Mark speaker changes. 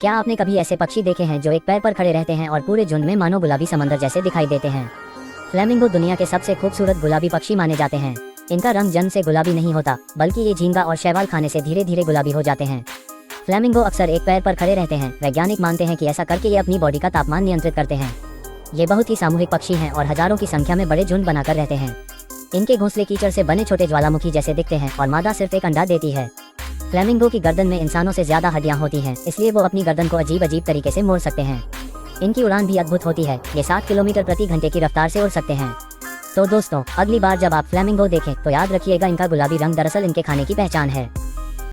Speaker 1: क्या आपने कभी ऐसे पक्षी देखे हैं जो एक पैर पर खड़े रहते हैं और पूरे झुंड में मानो गुलाबी समंदर जैसे दिखाई देते हैं? फ्लेमिंगो दुनिया के सबसे खूबसूरत गुलाबी पक्षी माने जाते हैं। इनका रंग जन्म से गुलाबी नहीं होता, बल्कि ये झींगा और शैवाल खाने से धीरे धीरे गुलाबी हो जाते हैं। फ्लेमिंगो अक्सर एक पैर पर खड़े रहते हैं। वैज्ञानिक मानते हैं कि ऐसा करके ये अपनी बॉडी का तापमान नियंत्रित करते हैं। ये बहुत ही सामूहिक पक्षी हैं और हजारों की संख्या में बड़े झुंड बनाकर रहते हैं। इनके घोंसले कीचड़ से बने छोटे ज्वालामुखी जैसे दिखते हैं और मादा सिर्फ एक अंडा देती है। फ्लेमिंगो की गर्दन में इंसानों से ज्यादा हड्डियां होती हैं, इसलिए वो अपनी गर्दन को अजीब अजीब तरीके से मोड़ सकते हैं। इनकी उड़ान भी अद्भुत होती है। ये 7 किलोमीटर प्रति घंटे की रफ्तार से उड़ सकते हैं। तो दोस्तों, अगली बार जब आप फ्लेमिंगो देखें तो याद रखिएगा, इनका गुलाबी रंग दरअसल इनके खाने की पहचान है।